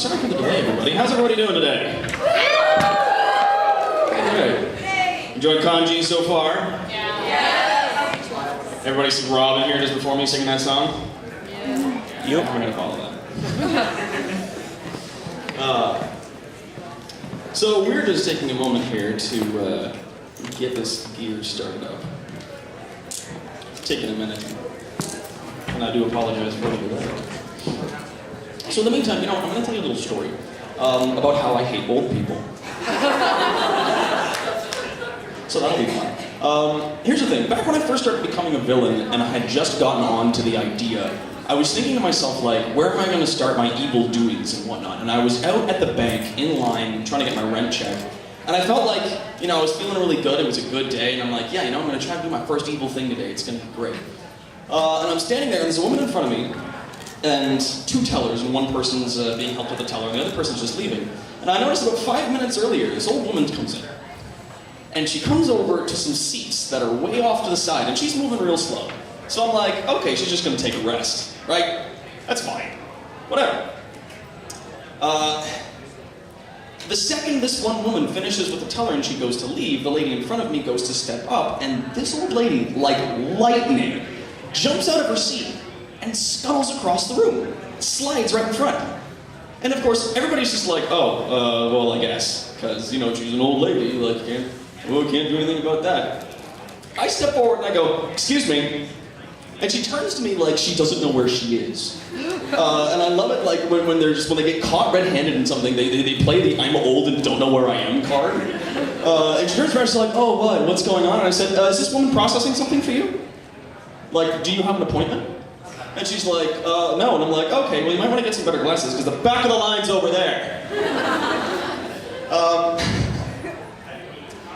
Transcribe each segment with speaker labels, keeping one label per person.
Speaker 1: sorry for the delay, everybody. How's everybody doing today? Good. Enjoyed Kanji so far?
Speaker 2: Yeah.
Speaker 1: Everybody see Rob in here just before me singing that song?
Speaker 2: Yeah.
Speaker 1: Yep. I'm gonna follow that. So we're just taking a moment here to get this gear started up. It's taking a minute, and I do apologize for the delay. So in the meantime, I'm going to tell you a little story about how I hate old people. So that'll be fun. Here's the thing. Back when I first started becoming a villain, and I had just gotten on to the idea, I was thinking to myself, like, where am I going to start my evil doings and whatnot? And I was out at the bank, in line, trying to get my rent check. And I felt like, I was feeling really good. It was a good day. And I'm like, yeah, I'm going to try to do my first evil thing today. It's going to be great. And I'm standing there, and there's a woman in front of me, and two tellers, and one person's being helped with the teller, and the other person's just leaving. And I noticed about 5 minutes earlier, this old woman comes in. And she comes over to some seats that are way off to the side, and she's moving real slow. So I'm like, okay, she's just gonna take a rest, right? That's fine. Whatever. The second this one woman finishes with the teller and she goes to leave, the lady in front of me goes to step up, and this old lady, like lightning, jumps out of her seat and scuttles across the room, slides right in front. And of course, everybody's just like, oh, well, I guess, because, she's an old lady, like, can't do anything about that. I step forward and I go, excuse me, and she turns to me like she doesn't know where she is. And I love it, like, when they get caught red-handed in something, they play the I'm old and don't know where I am card. And she turns around and she's like, oh, what, what's going on? And I said, is this woman processing something for you? Like, do you have an appointment? And she's like, no. And I'm like, okay, well, you might want to get some better glasses, because the back of the line's over there.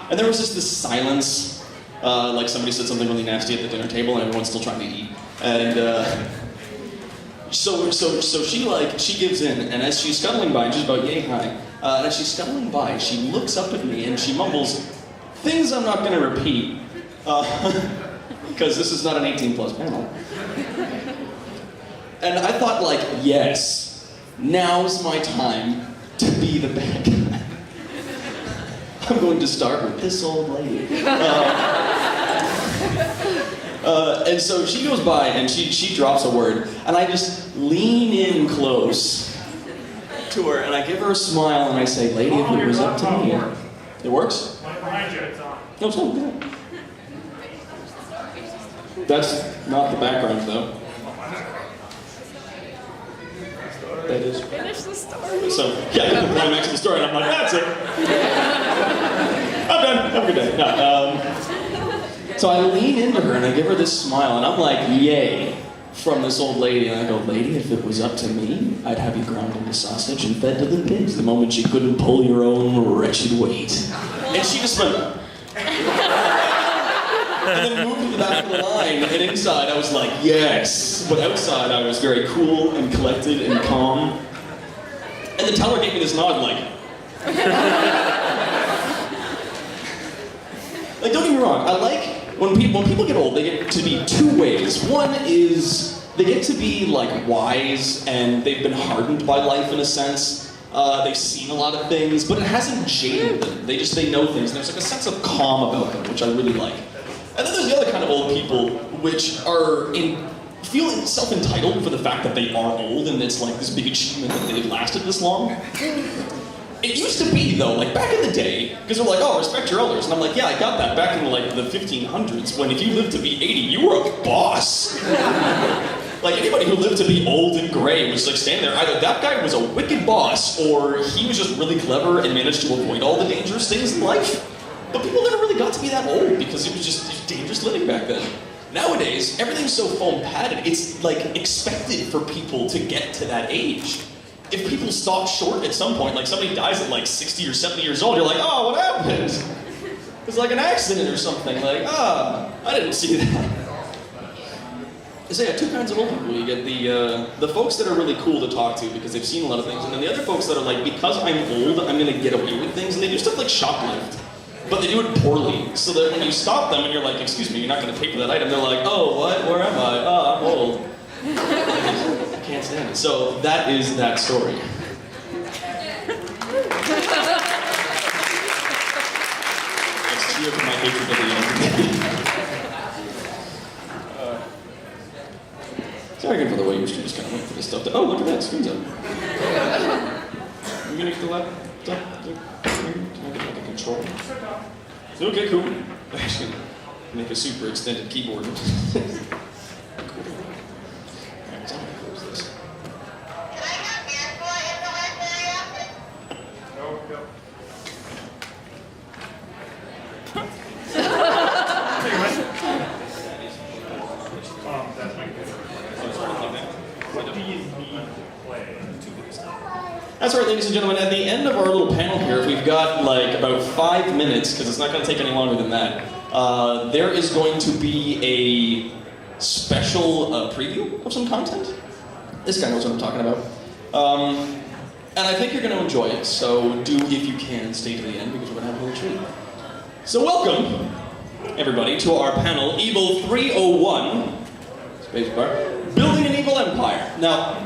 Speaker 1: And there was just this silence, like somebody said something really nasty at the dinner table, and everyone's still trying to eat. And so she gives in, and as she's scuttling by, and she's about yay high, and as she's scuttling by, she looks up at me and she mumbles things I'm not going to repeat, because this is not an 18+ panel. And I thought, like, yes, now's my time to be the bad guy. I'm going to start with this old lady. And so she goes by and she drops a word, and I just lean in close to her and I give her a smile and I say, lady, if it was up to me. It works?
Speaker 3: Behind you, it's on.
Speaker 1: No, it's not good. That's not the background, though. That is.
Speaker 2: Finish the story.
Speaker 1: So, yeah, I get the climax of the story, and I'm like, that's it. I'm done. Have a good day. No, so I lean into her, and I give her this smile, and I'm like, yay, from this old lady. And I go, lady, if it was up to me, I'd have you ground into sausage and fed to the pigs the moment you couldn't pull your own wretched weight. And she just went... And then moved to the back of the line, and inside I was like, yes. But outside I was very cool and collected and calm. And the teller gave me this nod like... Like, don't get me wrong, I like when people get old, they get to be two ways. One is they get to be like wise and they've been hardened by life in a sense. They've seen a lot of things, but it hasn't jaded them. They know things, and there's like a sense of calm about them, which I really like. And then there's the other kind of old people, which are feeling self-entitled for the fact that they are old, and it's like this big achievement that they've lasted this long. It used to be, though, like back in the day, because they're like, oh, respect your elders. And I'm like, yeah, I got that back in like the 1500s, when if you lived to be 80, you were a boss. Like anybody who lived to be old and gray was like standing there, either that guy was a wicked boss, or he was just really clever and managed to avoid all the dangerous things in life. But people never really got to be that old because it was just dangerous living back then. Nowadays, everything's so foam padded, it's like expected for people to get to that age. If people stop short at some point, like somebody dies at like 60 or 70 years old, you're like, oh, what happened? It's like an accident or something, like, I didn't see that. So yeah, two kinds of old people. You get the folks that are really cool to talk to because they've seen a lot of things, and then the other folks that are like, because I'm old, I'm gonna get away with things, and they do stuff like shoplift. But they do it poorly, so that when you stop them and you're like, excuse me, you're not gonna pay for that item, they're like, oh, what, where am I? Oh, I'm old. I can't stand it. So that is that story. hatred of the Sorry again for the way you should just kind of wait for this stuff to... Oh, look at that, screen's up. You gonna get the laptop? Can I get like a control? Okay, cool. I'm actually gonna make a super extended keyboard. Cool. Alright, so I'm gonna close this. That's right, ladies and gentlemen, at the end of our little panel here, we've got like about 5 minutes, because it's not going to take any longer than that. There is going to be a special preview of some content. This guy knows what I'm talking about. And I think you're going to enjoy it, so do, if you can, stay to the end, because we're going to have a little treat. So welcome, everybody, to our panel, Evil 301, spacebar, Building an Evil Empire. Now,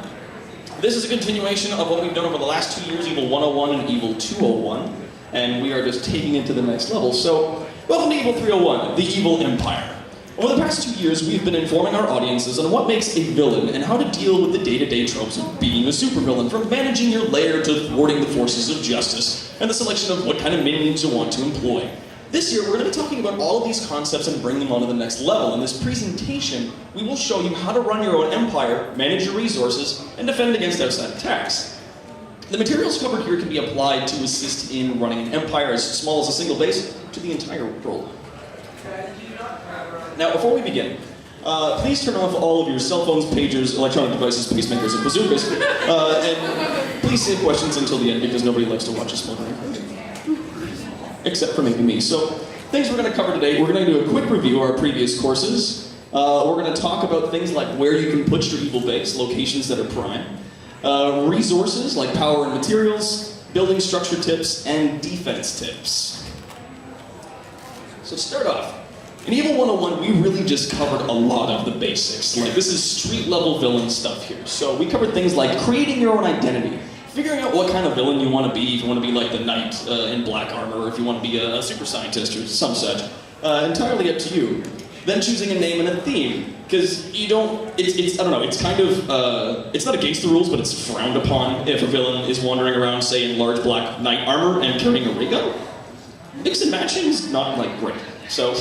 Speaker 1: this is a continuation of what we've done over the last 2 years, Evil 101 and Evil 201, and we are just taking it to the next level. So, welcome to Evil 301, the Evil Empire. Over the past 2 years, we've been informing our audiences on what makes a villain and how to deal with the day-to-day tropes of being a supervillain, from managing your lair to thwarting the forces of justice, and the selection of what kind of minions you want to employ. This year, we're going to be talking about all of these concepts and bring them onto the next level. In this presentation, we will show you how to run your own empire, manage your resources, and defend against outside attacks. The materials covered here can be applied to assist in running an empire as small as a single base to the entire world. Now, before we begin, please turn off all of your cell phones, pagers, electronic devices, pacemakers, and bazookas, and please save questions until the end because nobody likes to watch us smoldering. Except for maybe me. So, things we're going to cover today, we're going to do a quick review of our previous courses. We're going to talk about things like where you can put your evil base, locations that are prime, resources like power and materials, building structure tips, and defense tips. So to start off, in Evil 101, we really just covered a lot of the basics. Like, this is street-level villain stuff here. So we covered things like creating your own identity, figuring out what kind of villain you want to be, if you want to be like the knight in black armor, or if you want to be a super scientist or some such. Entirely up to you. Then choosing a name and a theme, because you don't, I don't know, it's kind of, it's not against the rules, but it's frowned upon if a villain is wandering around, say, in large black knight armor and carrying a ray gun. Mix and matching is not, like, great. So,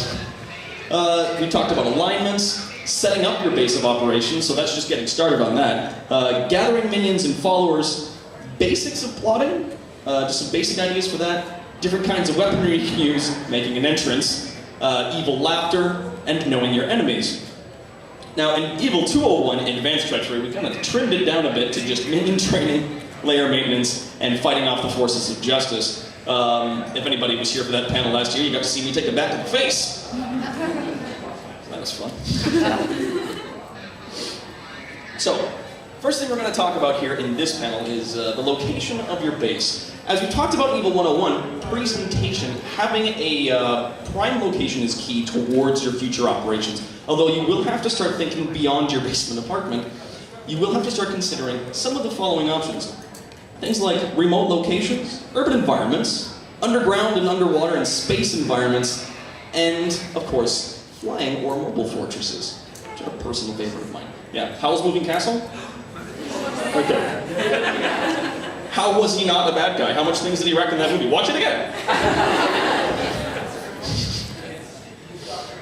Speaker 1: we talked about alignments, setting up your base of operations, so that's just getting started on that. Gathering minions and followers, basics of plotting, just some basic ideas for that, different kinds of weaponry you can use, making an entrance, evil laughter, and knowing your enemies. Now, in Evil 201, Advanced Treachery, we kind of trimmed it down a bit to just minion training, layer maintenance, and fighting off the forces of justice. If anybody was here for that panel last year, you got to see me take a bat to the face. That was fun. So, first thing we're going to talk about here in this panel is the location of your base. As we talked about Evil 101, presentation, having a prime location is key towards your future operations. Although you will have to start thinking beyond your basement apartment, you will have to start considering some of the following options. Things like remote locations, urban environments, underground and underwater and space environments, and, of course, flying or mobile fortresses, which are a personal favorite of mine. Yeah, Howl's Moving Castle? Okay. How was he not a bad guy? How much things did he wreck in that movie? Watch it again!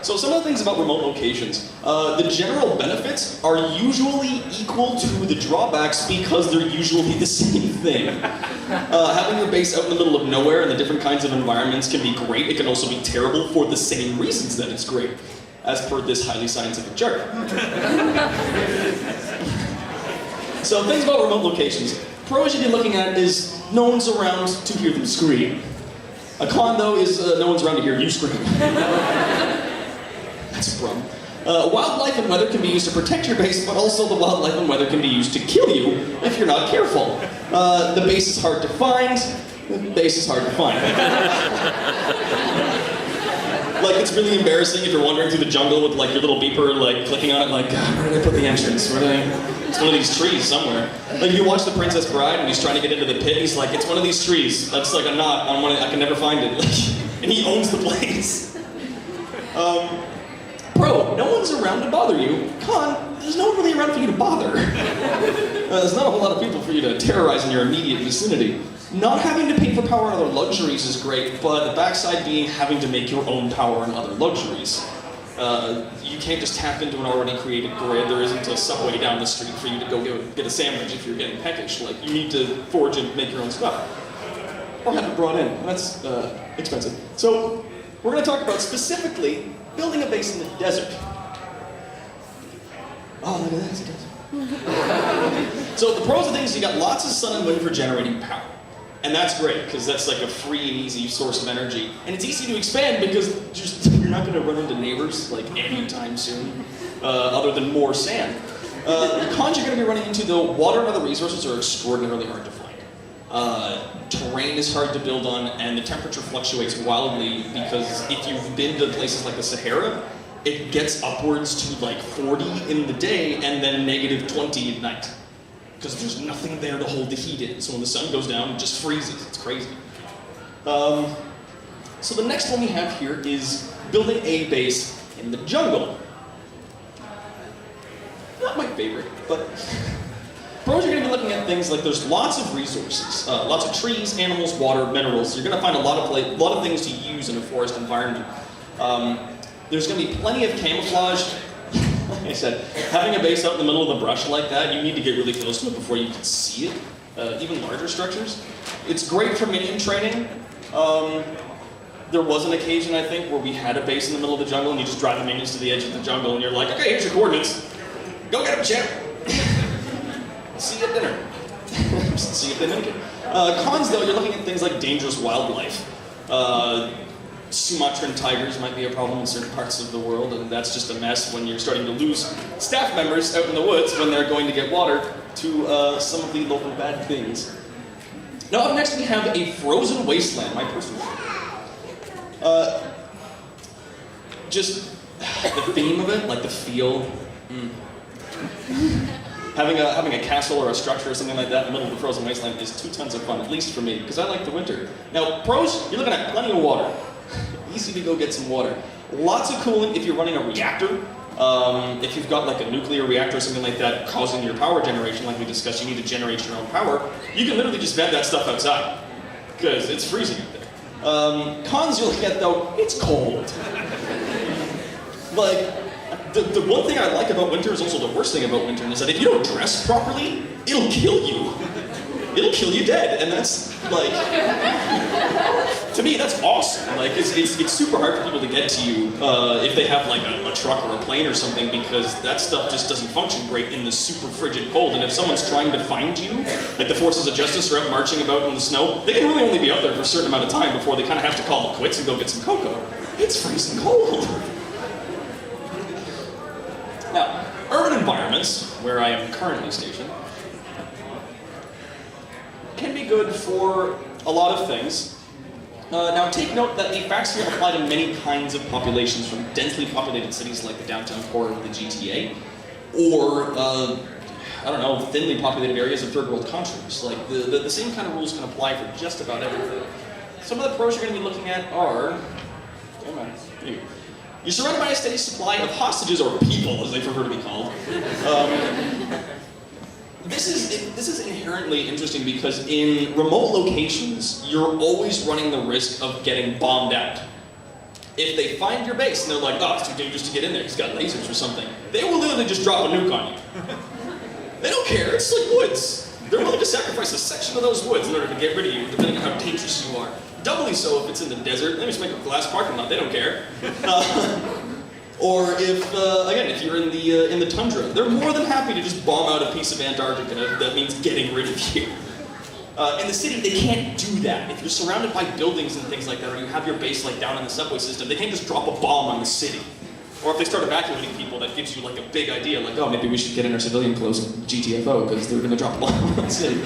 Speaker 1: So some of the things about remote locations. The general benefits are usually equal to the drawbacks because they're usually the same thing. Having your base out in the middle of nowhere and the different kinds of environments can be great. It can also be terrible for the same reasons that it's great, as per this highly scientific chart. So things about remote locations. Pro you should be looking at is no one's around to hear them scream. A con, though, is no one's around to hear you scream. That's a problem. Wildlife and weather can be used to protect your base, but also the wildlife and weather can be used to kill you if you're not careful. The base is hard to find. The base is hard to find. Like, it's really embarrassing if you're wandering through the jungle with, like, your little beeper, like, clicking on it, like, God, where did I put the entrance? Where did I... It's one of these trees somewhere. Like, you watch The Princess Bride and he's trying to get into the pit, and he's like, it's one of these trees. That's like a knot on one, I can never find it. Like, and he owns the place. Pro, no one's around to bother you. Con, there's no one really around for you to bother. There's not a whole lot of people for you to terrorize in your immediate vicinity. Not having to pay for power and other luxuries is great, but the backside being having to make your own power and other luxuries. You can't just tap into an already created grid. There isn't a subway down the street for you to go get a sandwich if you're getting peckish. Like, you need to forge and make your own stuff. Or have it brought in. That's expensive. So, we're going to talk about specifically building a base in the desert. Oh, look at that, it's a desert. So the pros of things, you got lots of sun and wind for generating power. And that's great, because that's like a free and easy source of energy. And it's easy to expand because you're not going to run into neighbors like anytime soon, other than more sand. The cons you're going to be running into, though, water and other resources are extraordinarily hard to find. Terrain is hard to build on, and the temperature fluctuates wildly because if you've been to places like the Sahara, it gets upwards to like 40 in the day and then negative 20 at night. Because there's nothing there to hold the heat in. So when the sun goes down, it just freezes. It's crazy. So the next one we have here is building a base in the jungle. Not my favorite, but pros are going to be looking at things like there's lots of resources, lots of trees, animals, water, minerals. You're going to find a lot of things to use in a forest environment. There's going to be plenty of camouflage. Like I said, having a base out in the middle of the brush like that, you need to get really close to it before you can see it. Even larger structures. It's great for minion training. There was an occasion, I think, where we had a base in the middle of the jungle and you just drive the minions to the edge of the jungle and you're like, okay, here's your coordinates. Go get them, champ. See you at dinner. See if they make it. Cons, though, you're looking at things like dangerous wildlife. Sumatran tigers might be a problem in certain parts of the world, and that's just a mess when you're starting to lose staff members out in the woods when they're going to get water to some of the local bad things. Now up next we have a frozen wasteland, my personal favorite. Just the theme of it, like the feel. Having a castle or a structure or something like that in the middle of the frozen wasteland is 2 tons of fun, at least for me, because I like the winter. Now pros, you're looking at plenty of water. Easy to go get some water. Lots of coolant if you're running a reactor. If you've got like a nuclear reactor or something like that causing your power generation, like we discussed, you need to generate your own power. You can literally just vent that stuff outside, because it's freezing out there. Cons you'll get though, it's cold. Like, the one thing I like about winter is also the worst thing about winter, is that if you don't dress properly, it'll kill you. It'll kill you dead, and that's like, to me, that's awesome. Like, it's super hard for people to get to you if they have like a truck or a plane or something, because that stuff just doesn't function great in the super frigid cold. And if someone's trying to find you, like the forces of justice are out marching about in the snow, they can really only be out there for a certain amount of time before they kind of have to call it quits and go get some cocoa. It's freezing cold. Now, urban environments, where I am currently stationed, can be good for a lot of things. Now take note that the facts here apply to many kinds of populations, from densely populated cities like the downtown core of the GTA, or, I don't know, thinly populated areas of third world countries. Like, the same kind of rules can apply for just about everything. Some of the pros you're going to be looking at are, you're surrounded by a steady supply of hostages, or people, as they prefer to be called. This is inherently interesting because in remote locations, you're always running the risk of getting bombed out. If they find your base and they're like, oh, it's too dangerous to get in there, he's got lasers or something, they will literally just drop a nuke on you. They don't care, it's like woods. They're willing to sacrifice a section of those woods in order to get rid of you, depending on how dangerous you are. Doubly so if it's in the desert. They just make a glass parking lot, they don't care. Or if, again, if you're in the tundra, they're more than happy to just bomb out a piece of Antarctica that means getting rid of you. In the city, they can't do that. If you're surrounded by buildings and things like that, or you have your base like down in the subway system, they can't just drop a bomb on the city. Or if they start evacuating people, that gives you like a big idea, like, oh, maybe we should get in our civilian clothes and GTFO, because they're going to drop a bomb on the city.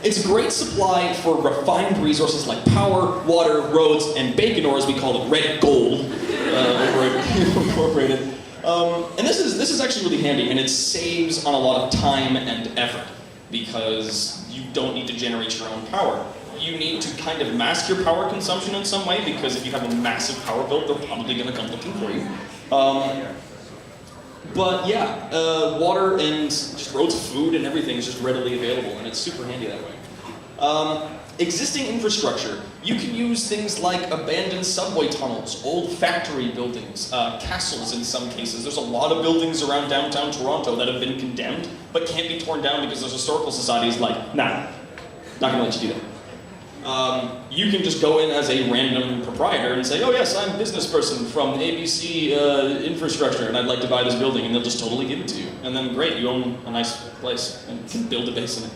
Speaker 1: It's a great supply for refined resources like power, water, roads, and bacon, or as we call it, red gold, over at Incorporated. And this is actually really handy, and it saves on a lot of time and effort, because you don't need to generate your own power. you need to kind of mask your power consumption in some way, because if you have a massive power bill, they're probably going to come looking for you. But yeah, water and just roads, food, and everything is just readily available, and it's super handy that way. Existing infrastructure. You can use things like abandoned subway tunnels, old factory buildings, castles in some cases. There's a lot of buildings around downtown Toronto that have been condemned, but can't be torn down because those historical societies like, nah, not gonna let you do that. You can just go in as a random proprietor and say, oh yes, I'm a business person from ABC Infrastructure and I'd like to buy this building, and they'll just totally give it to you. And then great, you own a nice place and can build a base in it.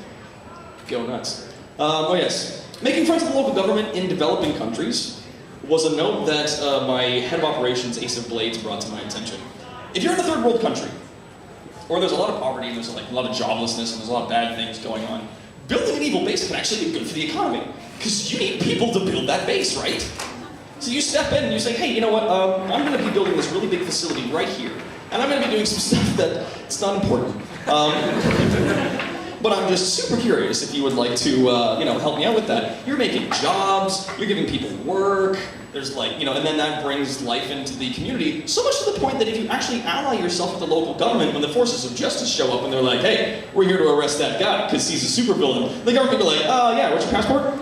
Speaker 1: Go nuts. Oh yes, making friends with the local government in developing countries was a note that my head of operations, Ace of Blades, brought to my attention. If you're in a third world country, or there's a lot of poverty and there's like a lot of joblessness and there's a lot of bad things going on, building an evil base can actually be good for the economy, because you need people to build that base, right? So you step in and you say, hey, you know what, I'm going to be building this really big facility right here, and I'm going to be doing some stuff that's not important. But I'm just super curious if you would like to, help me out with that. You're making jobs, you're giving people work, there's and then that brings life into the community, so much to the point that if you actually ally yourself with the local government, when the forces of justice show up and they're like, hey, we're here to arrest that guy because he's a supervillain, the government will be like, oh yeah, what's your passport?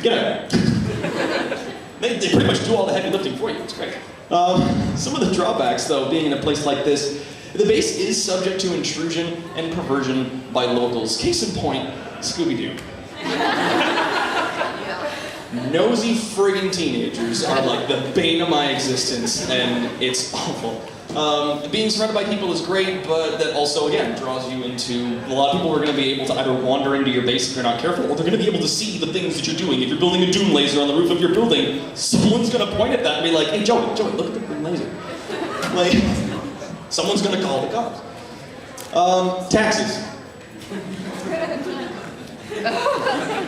Speaker 1: Get out. They pretty much do all the heavy lifting for you, it's great. Some of the drawbacks, though, being in a place like this, the base is subject to intrusion and perversion by locals. Case in point, Scooby-Doo. Nosy friggin' teenagers are like the bane of my existence, and it's awful. Being surrounded by people is great, but that also, again, draws you into... A lot of people are going to be able to either wander into your base if you're not careful, or they're going to be able to see the things that you're doing. If you're building a doom laser on the roof of your building, someone's going to point at that and be like, hey, Joey, look at the green laser. Someone's going to call the cops. Taxes.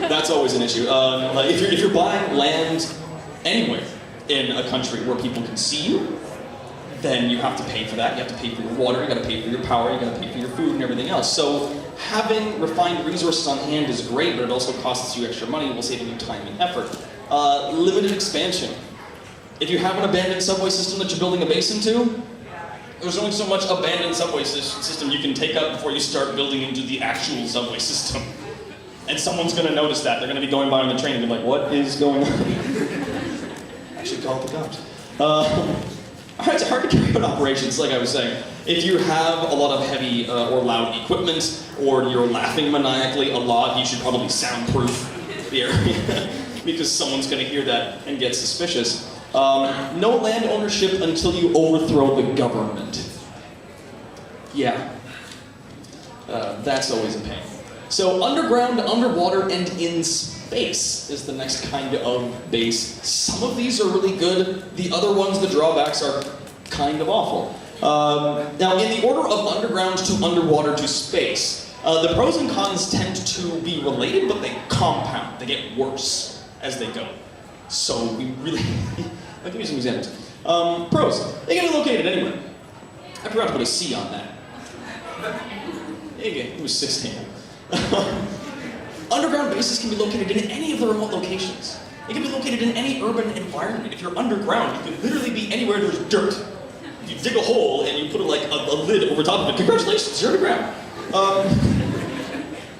Speaker 1: That's always an issue. If you're buying land anywhere in a country where people can see you, then you have to pay for that. You have to pay for your water, you got to pay for your power, you got to pay for your food and everything else. So having refined resources on hand is great, but it also costs you extra money while saving you time and effort. Limited expansion. If you have an abandoned subway system that you're building a base into, there's only so much abandoned subway system you can take out before you start building into the actual subway system. And someone's going to notice that. They're going to be going by on the train and be like, what is going on? I should call the cops. It's hard to carry out operations, like I was saying. If you have a lot of heavy or loud equipment, or you're laughing maniacally a lot, you should probably soundproof the area, because someone's going to hear that and get suspicious. No land ownership until you overthrow the government. Yeah. That's always a pain. So underground, underwater, and in space is the next kind of base. Some of these are really good. The other ones, the drawbacks, are kind of awful. Now, in the order of underground to underwater to space, the pros and cons tend to be related, but they compound. They get worse as they go. So we really... I'll give you some examples. Pros. They can be located anywhere. I forgot to put a C on that. It was 16. Underground bases can be located in any of the remote locations. It can be located in any urban environment. If you're underground, you can literally be anywhere there's dirt. If you dig a hole and you put a lid over top of it, congratulations, you're underground.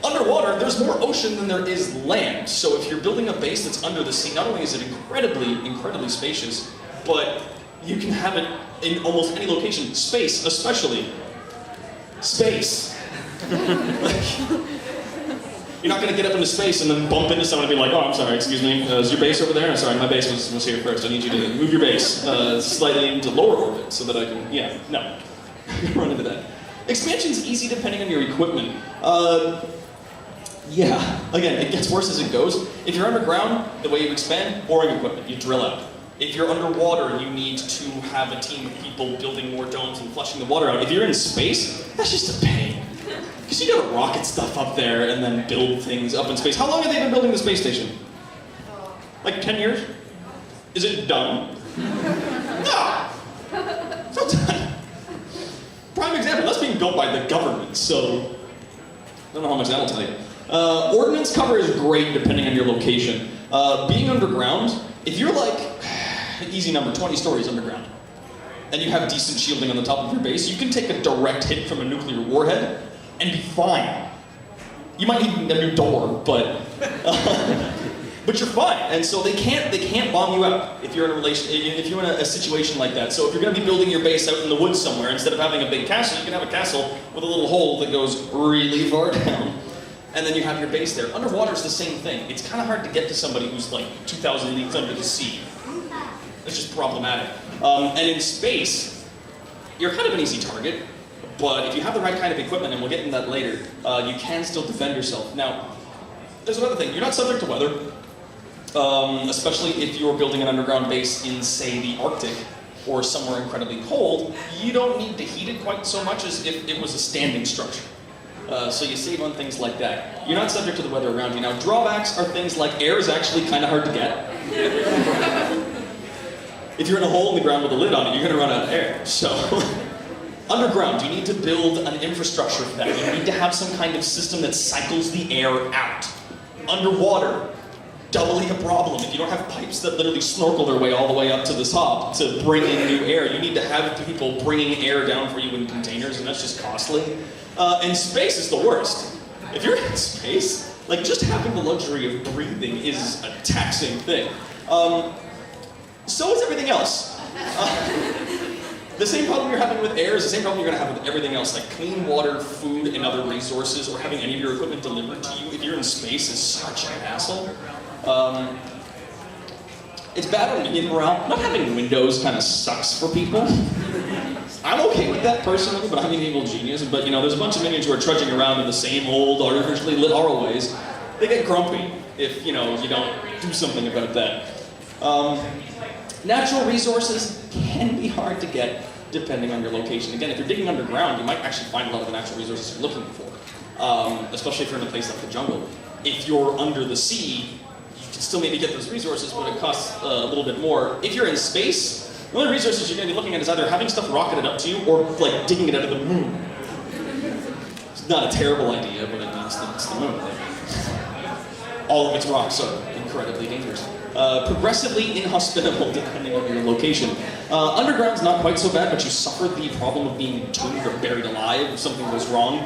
Speaker 1: Underwater, there's more ocean than there is land. So if you're building a base that's under the sea, not only is it incredibly spacious, but you can have it in almost any location. Space, especially. Space. You're not going to get up into space and then bump into someone and be like, oh, I'm sorry, excuse me, is your base over there? I'm sorry, my base was here first. I need you to move your base slightly into lower orbit so that I can, no. Run into that. Expansion's easy depending on your equipment. Again, it gets worse as it goes. If you're underground, the way you expand, boring equipment, you drill out. If you're underwater, you need to have a team of people building more domes and flushing the water out. If you're in space, that's just a pain. Because you gotta rocket stuff up there and then build things up in space. How long have they been building the space station? Like 10 years? Is it done? No! It's not done. Prime example, that's being built by the government, so I don't know how much that'll tell you. Ordnance cover is great depending on your location. Being underground, if you're like, easy number, 20 stories underground, and you have decent shielding on the top of your base, you can take a direct hit from a nuclear warhead and be fine. You might need a new door, but but you're fine. And so they can't bomb you out if you're in a situation like that. So if you're going to be building your base out in the woods somewhere, instead of having a big castle, you can have a castle with a little hole that goes really far down. And then you have your base there. Underwater is the same thing. It's kind of hard to get to somebody who's like 2,000 leagues under the sea. It's just problematic. And in space, you're kind of an easy target, but if you have the right kind of equipment, and we'll get into that later, you can still defend yourself. Now, there's another thing. You're not subject to weather, especially if you're building an underground base in, say, the Arctic, or somewhere incredibly cold. You don't need to heat it quite so much as if it was a standing structure. So you save on things like that. You're not subject to the weather around you. Now, drawbacks are things like air is actually kind of hard to get. If you're in a hole in the ground with a lid on it, you're going to run out of air. So, underground, you need to build an infrastructure for that. You need to have some kind of system that cycles the air out. Underwater, doubly a problem. If you don't have pipes that literally snorkel their way all the way up to the top to bring in new air, you need to have people bringing air down for you in containers, and that's just costly. And space is the worst. If you're in space, like just having the luxury of breathing is a taxing thing. So is everything else. The same problem you're having with air is the same problem you're going to have with everything else, like clean water, food, and other resources, or having any of your equipment delivered to you if you're in space is such an hassle. It's bad on minion morale. Not having windows kind of sucks for people. I'm okay with that personally, but I'm an evil genius. But you know, there's a bunch of minions who are trudging around in the same old, artificially lit hallways. They get grumpy if you don't do something about that. Natural resources can be hard to get depending on your location. Again, if you're digging underground, you might actually find a lot of the natural resources you're looking for, especially if you're in a place like the jungle. If you're under the sea, you can still maybe get those resources, but it costs a little bit more. If you're in space, the only resources you're going to be looking at is either having stuff rocketed up to you or like digging it out of the moon. It's not a terrible idea, but it means that it's the moon. All of its rocks are incredibly dangerous. Progressively inhospitable depending on your location. Underground's not quite so bad, but you suffer the problem of being entombed or buried alive if something goes wrong.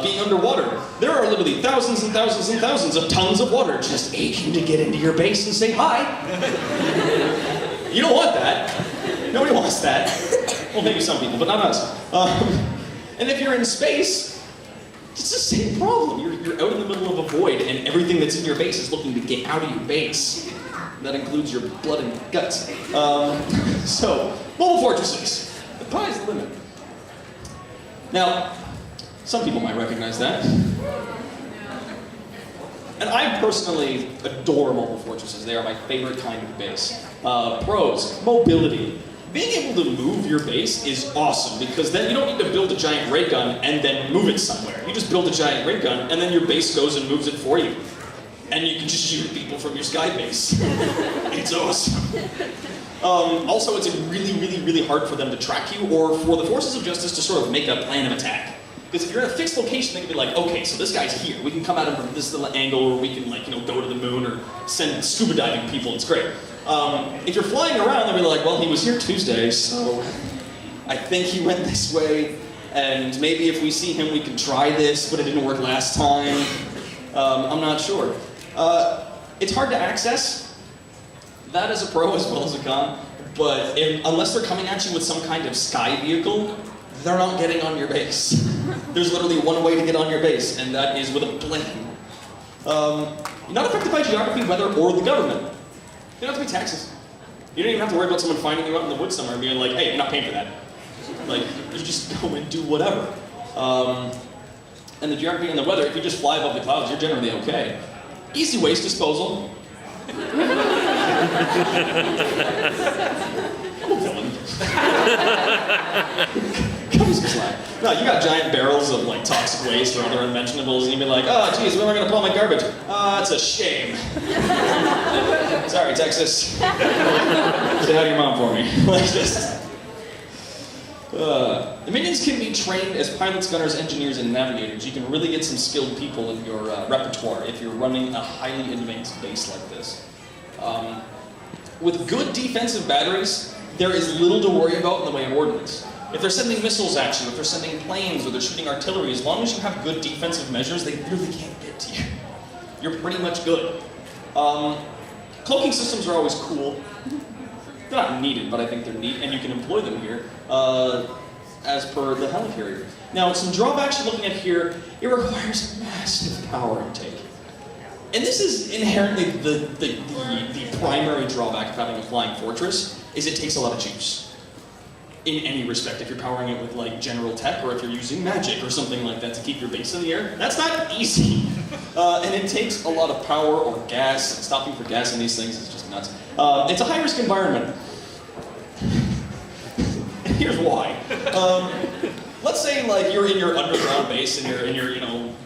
Speaker 1: Being underwater, there are literally thousands and thousands and thousands of tons of water just aching to get into your base and say hi. You don't want that. Nobody wants that. Well, maybe some people, but not us. And if you're in space, it's the same problem. You're out in the middle of a void, and everything that's in your base is looking to get out of your base. That includes your blood and guts. So, mobile fortresses. The pie's the limit. Now, some people might recognize that. And I personally adore mobile fortresses. They are my favorite kind of base. Pros, mobility. Being able to move your base is awesome because then you don't need to build a giant ray gun and then move it somewhere. You just build a giant ray gun and then your base goes and moves it for you. And you can just shoot people from your sky base. It's awesome. Also, it's really, really, really hard for them to track you or for the forces of justice to sort of make a plan of attack. Because if you're in a fixed location, they can be like, okay, so this guy's here. We can come at him from this little angle, or we can go to the moon or send scuba diving people. It's great. If you're flying around, they'll be like, well, he was here Tuesday, so I think he went this way. And maybe if we see him, we can try this, but it didn't work last time. I'm not sure. It's hard to access. That is a pro as well as a con. But unless they're coming at you with some kind of sky vehicle, they're not getting on your base. There's literally one way to get on your base, and that is with a plane. You're not affected by geography, weather, or the government. You don't have to pay taxes. You don't even have to worry about someone finding you out in the woods somewhere and being like, hey, you're not paying for that. Like, you just go and do whatever. And the geography and the weather, if you just fly above the clouds, you're generally okay. Easy waste disposal. I'm a villain. Cut me some slack. No, you got giant barrels of like toxic waste or other unmentionables, and you'd be like, oh, geez, where am I going to put all my garbage? It's a shame. Sorry, Texas. Say hi to your mom for me. Like, just... The minions can be trained as pilots, gunners, engineers, and navigators. You can really get some skilled people in your repertoire if you're running a highly advanced base like this. With good defensive batteries, there is little to worry about in the way of ordnance. If they're sending missiles at you, if they're sending planes, or they're shooting artillery, as long as you have good defensive measures, they really can't get to you. You're pretty much good. Cloaking systems are always cool. They're not needed, but I think they're neat, and you can employ them here, as per the helicarrier. Now, some drawbacks you're looking at here, it requires massive power intake. And this is inherently the primary drawback of having a flying fortress, is it takes a lot of juice. In any respect, if you're powering it with like general tech, or if you're using magic or something like that to keep your base in the air, that's not easy. And it takes a lot of power or gas, and stopping for gas in these things is just nuts. It's a high-risk environment. And here's why. Let's say like you're in your underground base and you're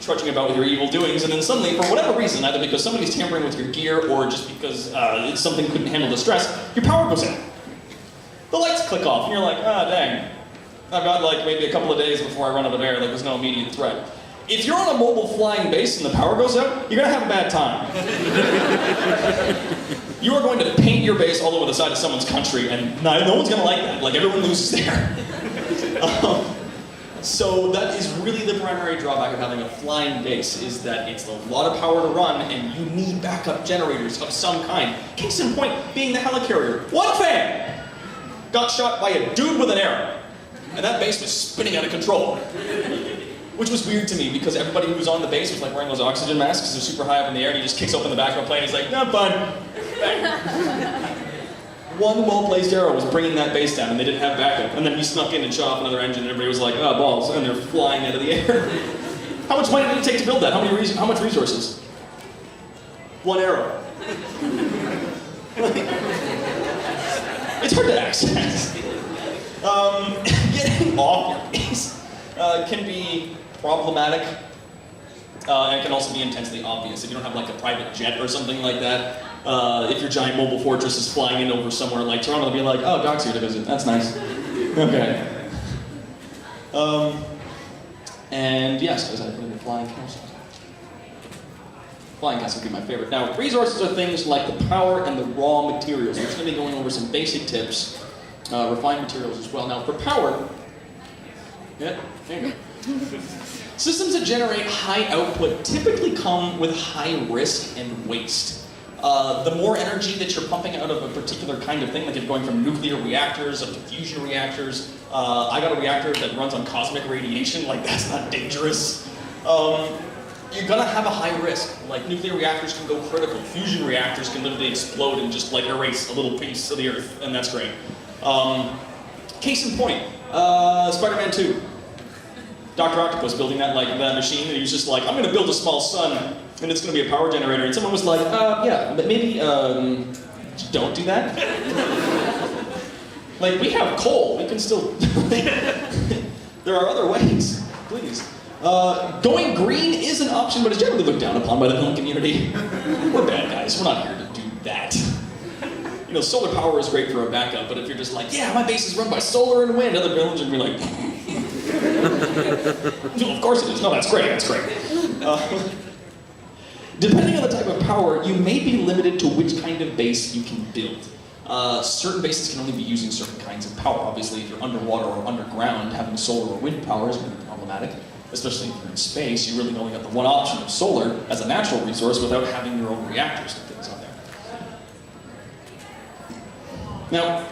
Speaker 1: trudging about with your evil doings, and then suddenly, for whatever reason, either because somebody's tampering with your gear or just because something couldn't handle the stress, your power goes out. The lights click off, and you're like, ah, dang. I've got like maybe a couple of days before I run out of air, like there's no immediate threat. If you're on a mobile flying base and the power goes out, you're gonna have a bad time. You are going to paint your base all over the side of someone's country, and no one's gonna like that. Like, everyone loses there. So that is really the primary drawback of having a flying base, is that it's a lot of power to run, and you need backup generators of some kind. Case in point being the helicarrier. One fan got shot by a dude with an arrow, and that base was spinning out of control. Which was weird to me, because everybody who was on the base was like wearing those oxygen masks because they're super high up in the air, and he just kicks open the back of a plane, and he's like, not fun. One well-placed arrow was bringing that base down, and they didn't have backup, and then he snuck in and shot off another engine, and everybody was like, oh, balls, and they're flying out of the air. How much money did it take to build that? How much resources? One arrow. It's hard to access. Getting off your base can be problematic, and it can also be intensely obvious. If you don't have like a private jet or something like that, if your giant mobile fortress is flying in over somewhere like Toronto, they'll be like, oh, Doc's here to visit. That's nice. Okay. And yes, as I put in flying castle. Flying castle would be my favorite. Now, resources are things like the power and the raw materials. We're just going to be going over some basic tips. Refined materials as well. Now, for power, yeah, there you go. Systems that generate high output typically come with high risk and waste. The more energy that you're pumping out of a particular kind of thing, like if you're going from nuclear reactors up to fusion reactors, I got a reactor that runs on cosmic radiation, like that's not dangerous. You're gonna have a high risk. Like nuclear reactors can go critical. Fusion reactors can literally explode and just like erase a little piece of the Earth, and that's great. Case in point, Spider-Man 2. Dr. Octopus building that machine, and he was just like, I'm gonna build a small sun, and it's gonna be a power generator. And someone was like, yeah, but maybe, don't do that. Like, we have coal, we can still, there are other ways, please. Going green is an option, but it's generally looked down upon by the film community. We're bad guys, we're not here to do that. You know, solar power is great for a backup, but if you're just like, yeah, my base is run by solar and wind, other villains are gonna be like, of course it is. No, that's great, that's great. Depending on the type of power, you may be limited to which kind of base you can build. Certain bases can only be using certain kinds of power. Obviously, if you're underwater or underground, having solar or wind power is going to be problematic. Especially if you're in space, you really only got the one option of solar as a natural resource without having your own reactors and things on there. Now,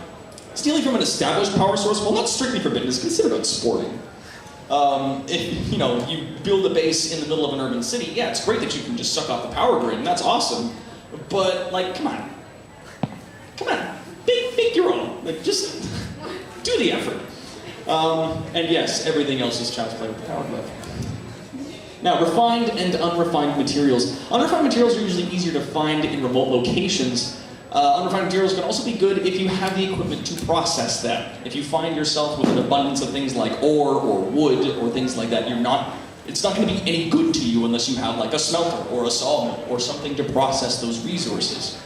Speaker 1: stealing from an established power source, while not strictly forbidden, is considered unsporting. If you build a base in the middle of an urban city, yeah, it's great that you can just suck off the power grid, and that's awesome. But like, come on, make your own. Like, just do the effort. And yes, everything else is child's play with the power grid. Now, refined and unrefined materials. Unrefined materials are usually easier to find in remote locations. Unrefined materials can also be good if you have the equipment to process them. If you find yourself with an abundance of things like ore or wood or things like that, it's not going to be any good to you unless you have like a smelter or a sawmill or something to process those resources.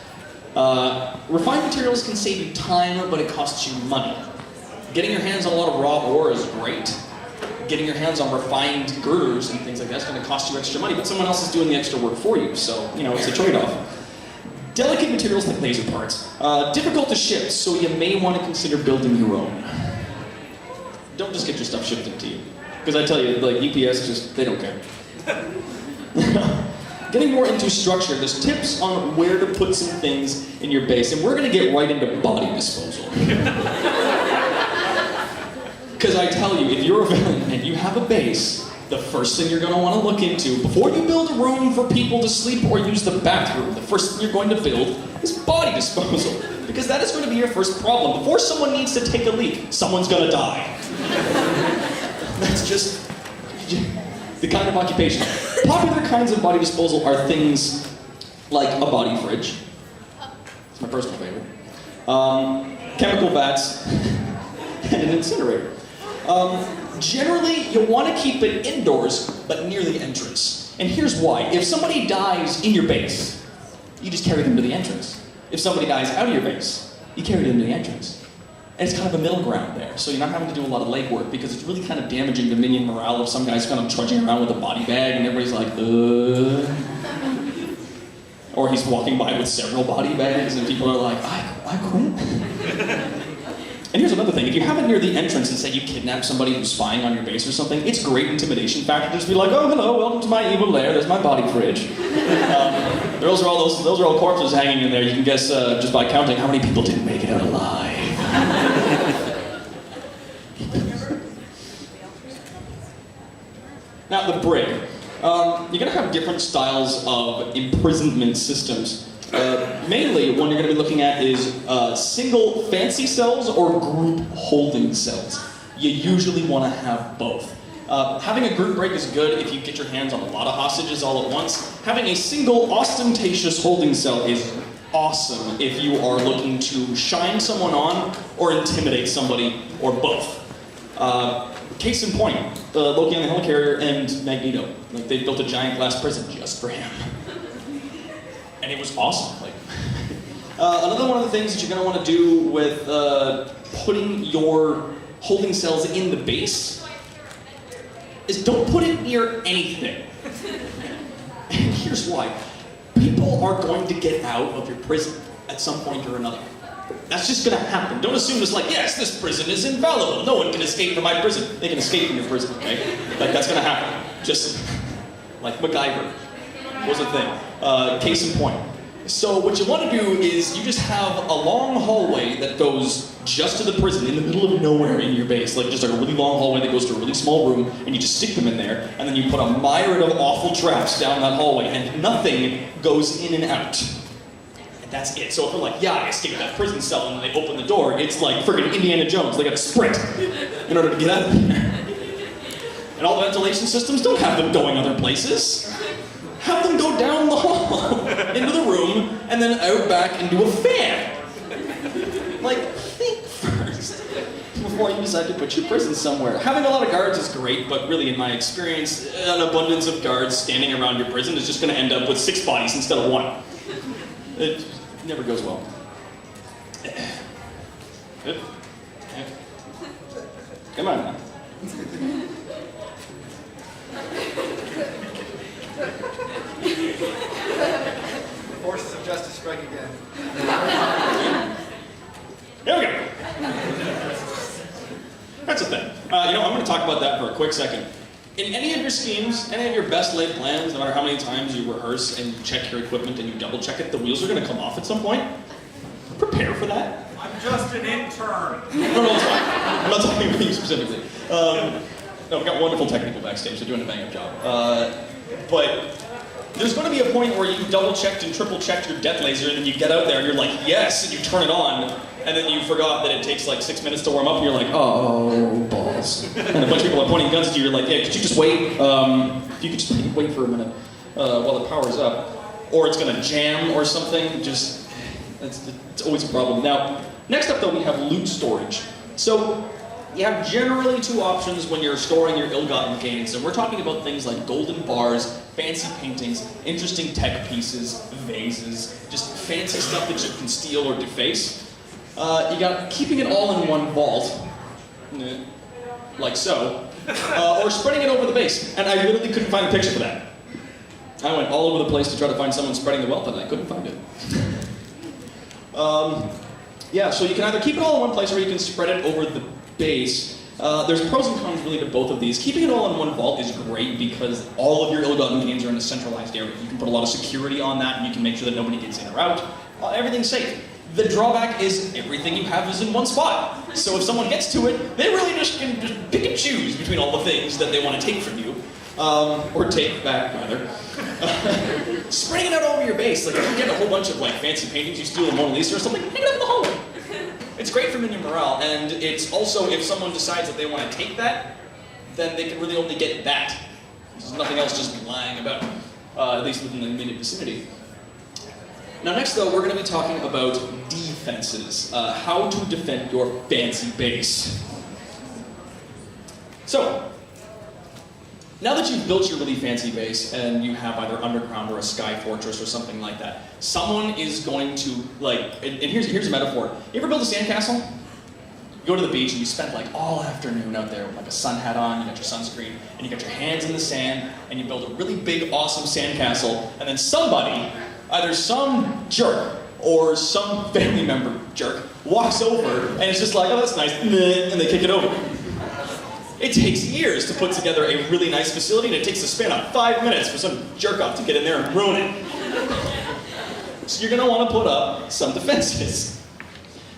Speaker 1: Refined materials can save you time, but it costs you money. Getting your hands on a lot of raw ore is great. Getting your hands on refined girders and things like that's going to cost you extra money, but someone else is doing the extra work for you, so, it's a trade-off. Delicate materials like laser parts. Difficult to ship, so you may want to consider building your own. Don't just get your stuff shipped into you. Because I tell you, like, UPS, they don't care. Getting more into structure, there's tips on where to put some things in your base, and we're going to get right into body disposal. Because I tell you, if you're a villain and you have a base, the first thing you're going to want to look into, before you build a room for people to sleep or use the bathroom, the first thing you're going to build is body disposal. Because that is going to be your first problem. Before someone needs to take a leak, someone's going to die. That's just the kind of occupation. Popular kinds of body disposal are things like a body fridge. It's my personal favorite. Chemical vats, and an incinerator. Generally, you want to keep it indoors, but near the entrance. And here's why. If somebody dies in your base, you just carry them to the entrance. If somebody dies out of your base, you carry them to the entrance. And it's kind of a middle ground there, so you're not having to do a lot of legwork because it's really kind of damaging the minion morale if some guy's kind of trudging around with a body bag and everybody's like, Or he's walking by with several body bags and people are like, I quit. And here's another thing, if you have it near the entrance and say you kidnap somebody who's spying on your base or something, it's great intimidation factor to just be like, oh, hello, welcome to my evil lair, there's my body fridge. Those are all corpses hanging in there. You can guess just by counting how many people didn't make it out alive. Now, the brig. You're going to have different styles of imprisonment systems. Mainly, one you're going to be looking at is single fancy cells or group holding cells. You usually want to have both. Having a group break is good if you get your hands on a lot of hostages all at once. Having a single ostentatious holding cell is awesome if you are looking to shine someone on or intimidate somebody or both. Case in point, Loki on the Helicarrier and Magneto. Like, they built a giant glass prison just for him. And it was awesome. Another one of the things that you're going to want to do with putting your holding cells in the base is don't put it near anything. And here's why. People are going to get out of your prison at some point or another. That's just going to happen. Don't assume it's like, yes, this prison is infallible. No one can escape from my prison. They can escape from your prison, okay? That's going to happen. Just like MacGyver was a thing. Case in point. So what you want to do is you just have a long hallway that goes just to the prison in the middle of nowhere in your base. Like just like a really long hallway that goes to a really small room, and you just stick them in there, and then you put a myriad of awful traps down that hallway, and nothing goes in and out. And that's it. So if they're like, yeah, I escaped that prison cell, and they open the door, it's like friggin' Indiana Jones. They gotta sprint in order to get out of there. And all the ventilation systems don't have them going other places. Have them go down the hall, into the room, and then out back into a fan. Like, think first before you decide to put your prison somewhere. Having a lot of guards is great, but really in my experience, an abundance of guards standing around your prison is just going to end up with 6 bodies instead of 1. It never goes well. Good. Come on now.
Speaker 3: The forces of justice strike again.
Speaker 1: There we go. That's the thing. I'm going to talk about that for a quick second. In any of your schemes, any of your best laid plans, no matter how many times you rehearse and you check your equipment and you double check it, the wheels are going to come off at some point. Prepare for that.
Speaker 3: I'm just an intern.
Speaker 1: No, it's fine. I'm not talking about you specifically. No, we've got wonderful technical backstage. They're doing a bang-up job. But there's going to be a point where you double-checked and triple-checked your death laser, and then you get out there and you're like, yes, and you turn it on, and then you forgot that it takes like 6 minutes to warm up, and you're like, oh, balls. And a bunch of people are pointing guns at you, you're like, yeah, could you just wait? If you could just wait for a minute while the power's up. Or it's going to jam or something, it's always a problem. Now, next up though, we have loot storage. So, you have generally 2 options when you're storing your ill-gotten gains, and we're talking about things like golden bars, fancy paintings, interesting tech pieces, vases, just fancy stuff that you can steal or deface. You got keeping it all in one vault, like so, or spreading it over the base. And I literally couldn't find a picture for that. I went all over the place to try to find someone spreading the wealth, and I couldn't find it. Yeah, so you can either keep it all in one place, or you can spread it over the base. There's pros and cons really to both of these. Keeping it all in one vault is great because all of your ill-gotten gains are in a centralized area. You can put a lot of security on that, and you can make sure that nobody gets in or out. Everything's safe. The drawback is everything you have is in one spot. So if someone gets to it, they really just can just pick and choose between all the things that they want to take from you. Or take back, rather. Spreading it out over your base, like if you get a whole bunch of like fancy paintings, you steal a Mona Lisa or something, hang it up in the hallway. It's great for minion morale, and it's also, if someone decides that they want to take that, then they can really only get that. There's nothing else just lying about, at least within the immediate vicinity. Now next though, we're going to be talking about defenses. How to defend your fancy base. So, now that you've built your really fancy base and you have either underground or a sky fortress or something like that, someone is going to, like, and here's a metaphor. You ever build a sandcastle? You go to the beach and you spend like all afternoon out there with like a sun hat on, you got your sunscreen, and you got your hands in the sand, and you build a really big, awesome sandcastle, and then somebody, either some jerk or some family member jerk, walks over and it's just like, oh, that's nice, and they kick it over. It takes years to put together a really nice facility, and it takes a span of 5 minutes for some jerk-off to get in there and ruin it. So you're going to want to put up some defenses.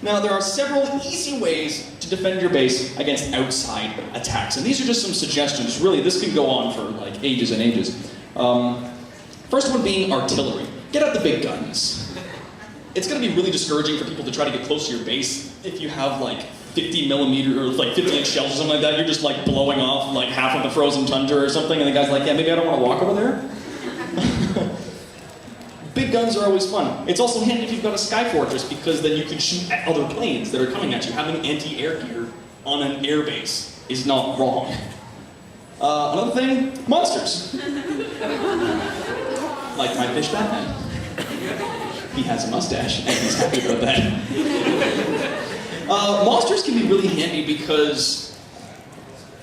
Speaker 1: Now, there are several easy ways to defend your base against outside attacks, and these are just some suggestions. Really, this can go on for like ages and ages. First one being artillery. Get out the big guns. It's going to be really discouraging for people to try to get close to your base if you have like 50 millimeter or like 50-inch shells or something like that. You're just like blowing off like half of the frozen tundra or something, and the guy's like, yeah, maybe I don't want to walk over there. Big guns are always fun. It's also handy if you've got a sky fortress because then you can shoot at other planes that are coming at you. Having anti-air gear on an air base is not wrong. Another thing, monsters. Like my fish Batman. He has a mustache and he's happy about that. Monsters can be really handy because,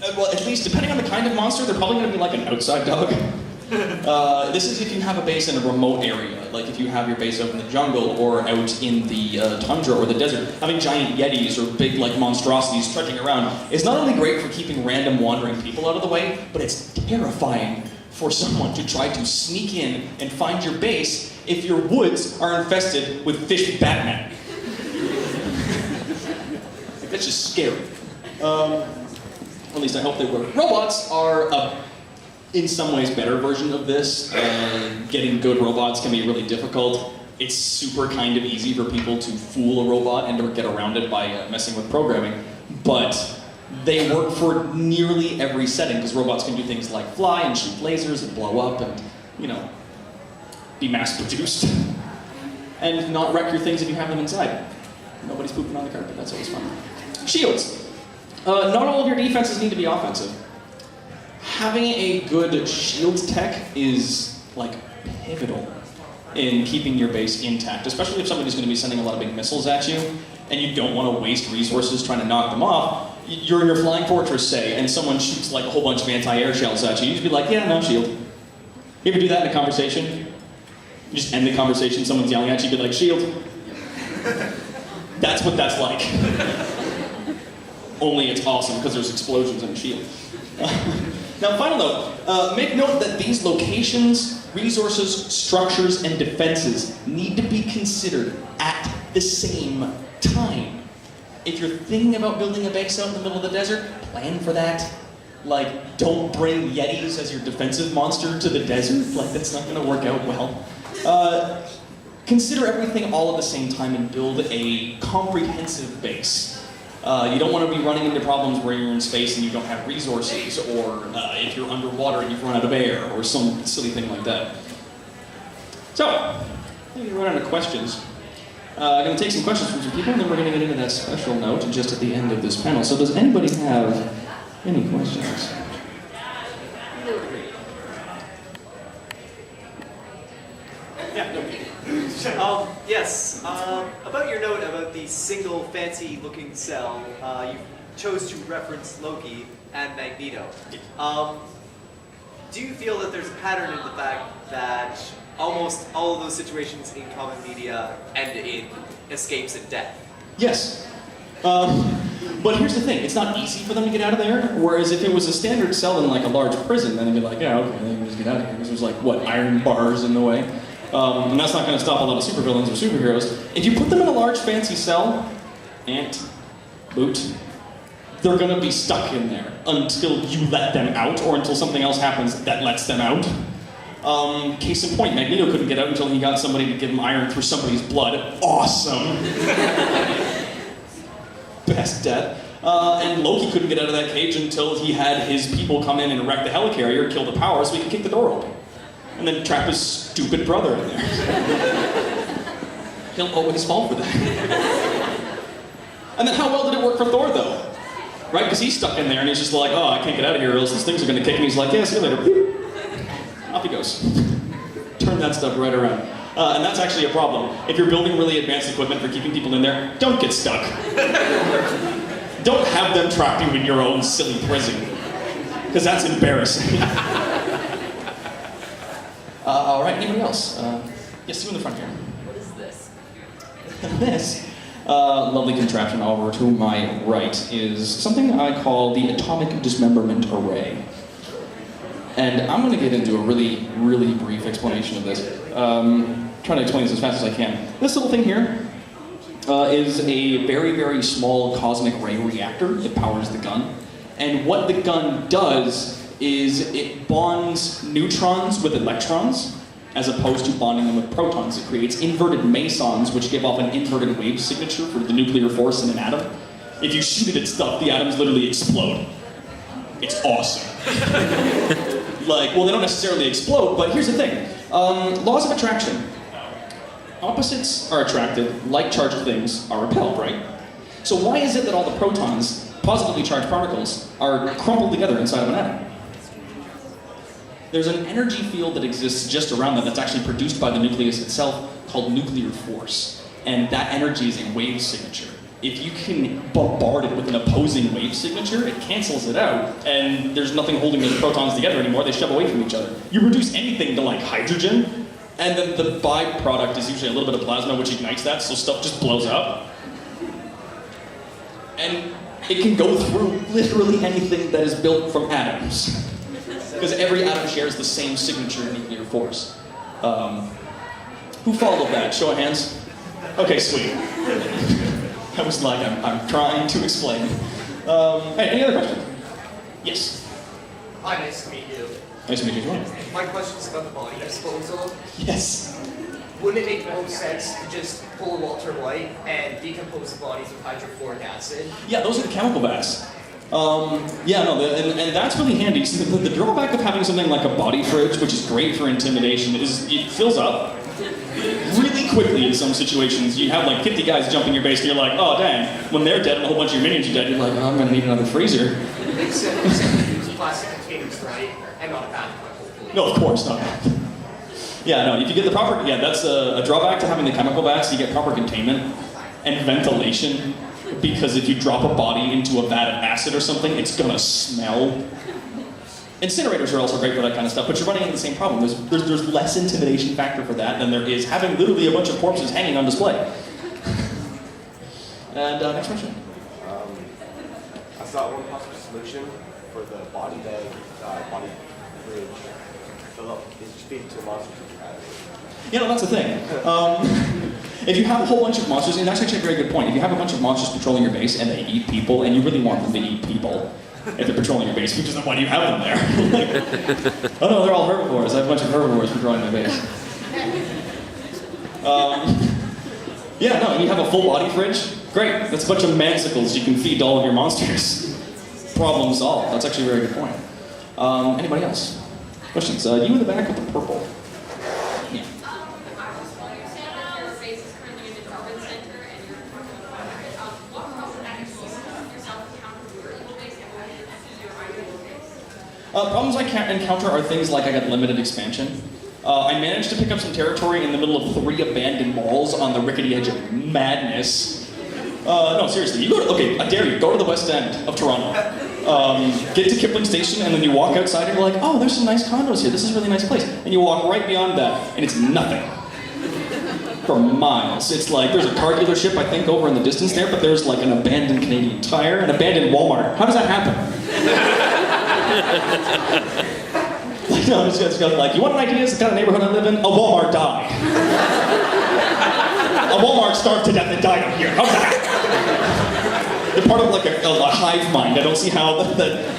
Speaker 1: well, at least depending on the kind of monster, they're probably going to be like an outside dog. This is if you have a base in a remote area, like if you have your base out in the jungle or out in the tundra or the desert. Having giant yetis or big like monstrosities trudging around is not only great for keeping random wandering people out of the way, but it's terrifying for someone to try to sneak in and find your base if your woods are infested with fish Batman. That's just scary. At least I hope they were. Robots are in some ways better version of this. Getting good robots can be really difficult. It's super kind of easy for people to fool a robot and to get around it by messing with programming. But they work for nearly every setting because robots can do things like fly and shoot lasers and blow up and, you know, be mass-produced. And not wreck your things if you have them inside. Nobody's pooping on the carpet, that's always fun. Shields. Not all of your defenses need to be offensive. Having a good shield tech is, like, pivotal in keeping your base intact, especially if somebody's going to be sending a lot of big missiles at you, and you don't want to waste resources trying to knock them off. You're in your flying fortress, say, and someone shoots, like, a whole bunch of anti-air shells at you. You just be like, yeah, no shield. You ever do that in a conversation? You just end the conversation, someone's yelling at you, be like, shield. That's what that's like. Only it's awesome because there's explosions in a shield. Now, final note, make note that these locations, resources, structures, and defenses need to be considered at the same time. If you're thinking about building a base out in the middle of the desert, plan for that. Like, don't bring Yetis as your defensive monster to the desert. Like, that's not going to work out well. Consider everything all at the same time and build a comprehensive base. You don't want to be running into problems where you're in space and you don't have resources, or if you're underwater and you've run out of air, or some silly thing like that. So, I'm going to run out of questions. I'm going to take some questions from some people, and then we're going to get into that special note just at the end of this panel. So does anybody have any questions?
Speaker 4: Yeah. Yes. About your note about the the single fancy-looking cell, you chose to reference Loki and Magneto. Do you feel that there's a pattern in the fact that almost all of those situations in common media end in escapes and death?
Speaker 1: Yes. But here's the thing, it's not easy for them to get out of there, whereas if it was a standard cell in like a large prison, then they'd be like, yeah, okay, then you can just get out of here, because there's like, what, iron bars in the way? And that's not going to stop a lot of supervillains or superheroes. If you put them in a large fancy cell, ant, boot, they're going to be stuck in there until you let them out, or until something else happens that lets them out. Case in point, Magneto couldn't get out until he got somebody to give him iron through somebody's blood. Awesome! Best death. And Loki couldn't get out of that cage until he had his people come in and wreck the helicarrier, kill the power, so he could kick the door open. And then trap his stupid brother in there. He'll always fall for that. And then how well did it work for Thor, though? Right? Because he's stuck in there and he's just like, oh, I can't get out of here or else these things are going to kick me. He's like, yeah, see you later. Off he goes. Turn that stuff right around. And that's actually a problem. If you're building really advanced equipment for keeping people in there, don't get stuck. Don't have them trap you in your own silly prison. Because that's embarrassing. All right, anybody else? Yes, you in the front here.
Speaker 2: What is this?
Speaker 1: This lovely contraption over to my right is something I call the atomic dismemberment array. And I'm going to get into a really, really brief explanation of this. Trying to explain this as fast as I can. This little thing here is a very, very small cosmic ray reactor that powers the gun. And what the gun does is it bonds neutrons with electrons, as opposed to bonding them with protons. It creates inverted mesons, which give off an inverted wave signature for the nuclear force in an atom. If you shoot it at stuff, the atoms literally explode. It's awesome. Like, well, they don't necessarily explode, but here's the thing. Laws of attraction. Opposites are attracted, like-charged things are repelled, right? So why is it that all the protons, positively charged particles, are crumpled together inside of an atom? There's an energy field that exists just around them that's actually produced by the nucleus itself called nuclear force. And that energy is a wave signature. If you can bombard it with an opposing wave signature, it cancels it out, and there's nothing holding those protons together anymore. They shove away from each other. You reduce anything to like hydrogen, and then the byproduct is usually a little bit of plasma, which ignites that, so stuff just blows up. And it can go through literally anything that is built from atoms. Because every atom shares the same signature nuclear force. Who followed that? Show of hands. Okay, sweet. I was like, I'm trying to explain. Hey, any other questions? Yes.
Speaker 5: Hi, nice to meet you.
Speaker 1: Nice to meet you as well.
Speaker 5: My question's about the body disposal.
Speaker 1: Yes.
Speaker 5: Wouldn't it make more sense to just pull Walter White and decompose the bodies with hydrofluoric acid?
Speaker 1: Yeah, those are the chemical baths. Yeah, no, and that's really handy. So the drawback of having something like a body fridge, which is great for intimidation, is it fills up really quickly in some situations. You have like 50 guys jumping your base, and you're like, oh dang. When they're dead and a whole bunch of your minions are dead, you're like, oh, I'm gonna need another freezer.
Speaker 5: Except use plastic containers, right? And not a bath, hopefully.
Speaker 1: No, of course not. Yeah, no, if you get the proper, yeah, that's a drawback to having the chemical baths. You get proper containment and ventilation, because if you drop a body into a vat of acid or something, it's gonna smell. Incinerators are also great for that kind of stuff, but you're running into the same problem. There's less intimidation factor for that than there is having literally a bunch of corpses hanging on display. And next question.
Speaker 6: I saw one possible solution for the body bag, body fridge fill up is just feed it to monsters if you have it.
Speaker 1: You know, that's the thing. If you have a whole bunch of monsters, and that's actually a very good point, if you have a bunch of monsters patrolling your base and they eat people, and you really want them to eat people if they're patrolling your base, because then why do you have them there? Like, oh no, they're all herbivores. I have a bunch of herbivores patrolling my base. Yeah, no, you have a full body fridge. Great, that's a bunch of mansicles you can feed to all of your monsters. Problem solved. That's actually a very good point. Anybody else? Questions? You in the back with the purple. Yeah. Problems I can't encounter are things like I got limited expansion. I managed to pick up some territory in the middle of 3 abandoned malls on the rickety edge of madness. No, seriously, you go to, okay, I dare you, go to the West End of Toronto. Get to Kipling Station, and then you walk outside and you're like, oh, there's some nice condos here, this is a really nice place. And you walk right beyond that, and it's nothing. For miles. It's like, there's a car dealership, I think, over in the distance there, but there's like an abandoned Canadian Tire, an abandoned Walmart. How does that happen? Like, no, it's got like, you want an idea? It's the kind of neighborhood I live in? A Walmart died. A Walmart starved to death and died up here. How's that? They're part of like a hive mind. I don't see how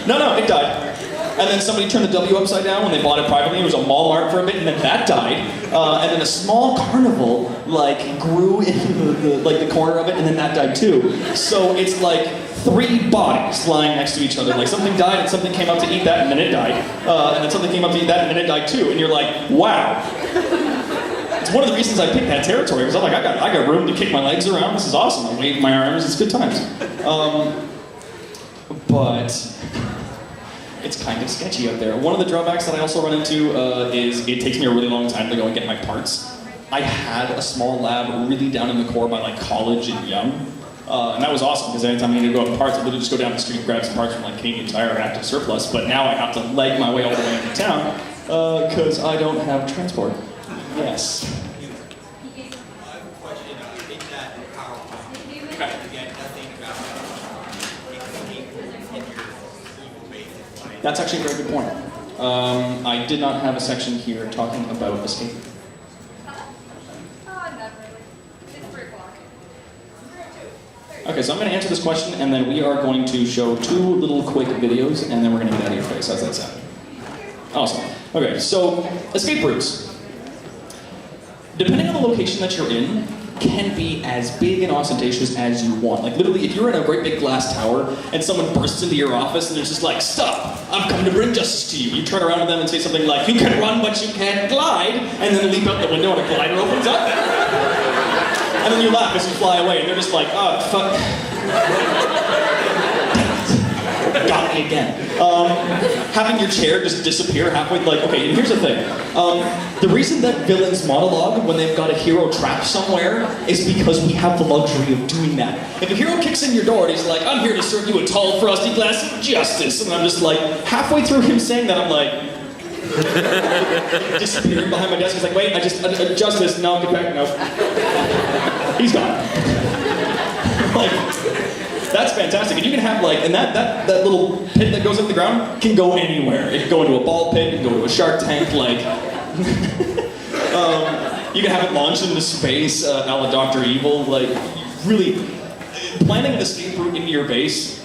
Speaker 1: No, it died. And then somebody turned the W upside down when they bought it privately. It was a Walmart for a bit, and then that died. And then a small carnival like grew in the corner of it, and then that died too. So it's like 3 bodies lying next to each other. Like something died, and something came up to eat that, and then it died. And then something came up to eat that, and then it died too. And you're like, wow. It's one of the reasons I picked that territory, because I'm like, I got room to kick my legs around. This is awesome. I wave my arms. It's good times. But it's kind of sketchy out there. One of the drawbacks that I also run into is it takes me a really long time to go and get my parts. I had a small lab really down in the core by like college and young. And that was awesome, because anytime I needed to go out parts, I literally just go down the street and grab some parts from like Canadian Tire or Active Surplus. But now I have to leg my way all the way into town because I don't have transport. Yes.
Speaker 7: I have a question. In that PowerPoint, again, nothing about including in your evil base.
Speaker 1: That's actually a very good point. I did not have a section here talking about escape. Okay, so I'm going to answer this question, and then we are going to show 2 little quick videos, and then we're going to get out of your face. How's that sound? Awesome. Okay, so escape routes. Depending on the location that you're in, can be as big and ostentatious as you want. Like literally, if you're in a great big glass tower and someone bursts into your office and they're just like, stop, I've come to bring justice to you. You turn around to them and say something like, you can run but you can't glide, and then leap out the window and a glider opens up. And then you laugh as you fly away and they're just like, oh, fuck. Got me again. Having your chair just disappear halfway, like, okay, and here's the thing. The reason that villains monologue when they've got a hero trapped somewhere is because we have the luxury of doing that. If a hero kicks in your door and he's like, I'm here to serve you a tall, frosty glass of justice, and I'm just like, halfway through him saying that, I'm like, disappearing behind my desk, he's like, wait, justice, no, get back, no. He's gone. Like, that's fantastic, and you can have like, and that little pit that goes in the ground can go anywhere. It can go into a ball pit, it can go to a shark tank, like, you can have it launch into space, a la Dr. Evil, like, really, planning an escape route into your base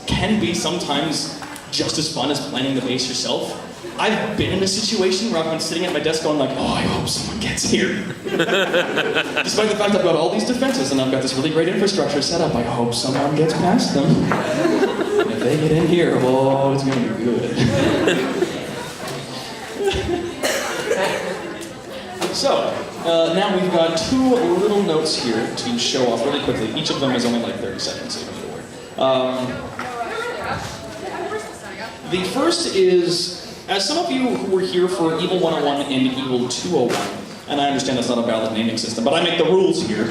Speaker 1: can be sometimes just as fun as planning the base yourself. I've been in a situation where I've been sitting at my desk going like, oh, I hope someone gets here. Despite the fact I've got all these defenses and I've got this really great infrastructure set up, I hope someone gets past them. And if they get in here, oh, it's gonna be good. So, now we've got 2 little notes here to show off really quickly. Each of them is only like 30 seconds, so you don't need to worry. The first is, as some of you who were here for Evil 101 and Evil 201, and I understand that's not a valid naming system, but I make the rules here,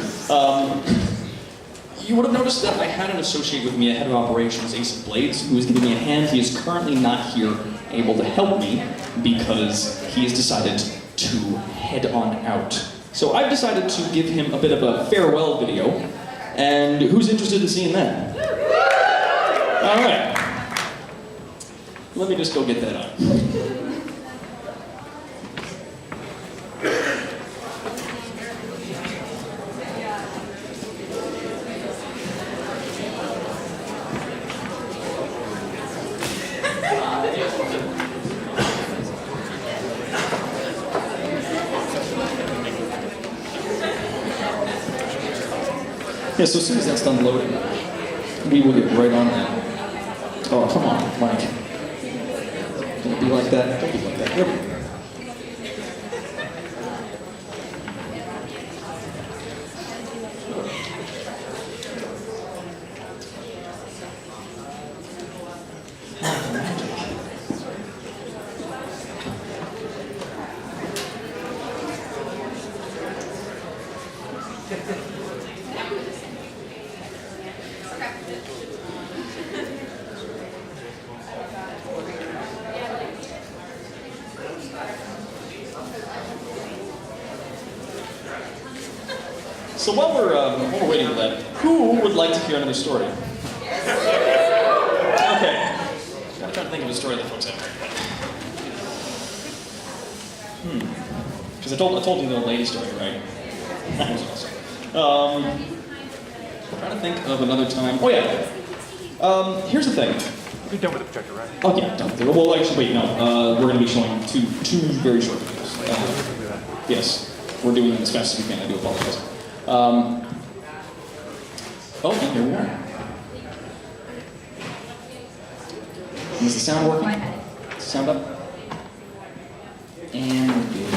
Speaker 1: you would have noticed that I had an associate with me, a head of operations, Ace of Blades, who is giving me a hand. He is currently not here able to help me because he has decided to head on out. So I've decided to give him a bit of a farewell video, and who's interested in seeing that? All right. Let me just go get that on. Yeah, so as soon as that's done loading, we will get right on that. Oh, come on, Mike. Don't be like that. Don't be like that. Here we go. So while we're waiting for that, who would like to hear another story? Okay. I'm trying to think of a story that folks haven't heard. Because I told you the old lady story, right? That was awesome. Trying to think of another time. Oh yeah. Here's the thing.
Speaker 3: You're done with the projector, right?
Speaker 1: Oh yeah, done. Well, actually, wait, no. We're going to be showing two very short videos. Yes, we're doing them as fast as we can. I do apologize. Oh, and here we are. Is the sound working? Is the sound up? And we're good.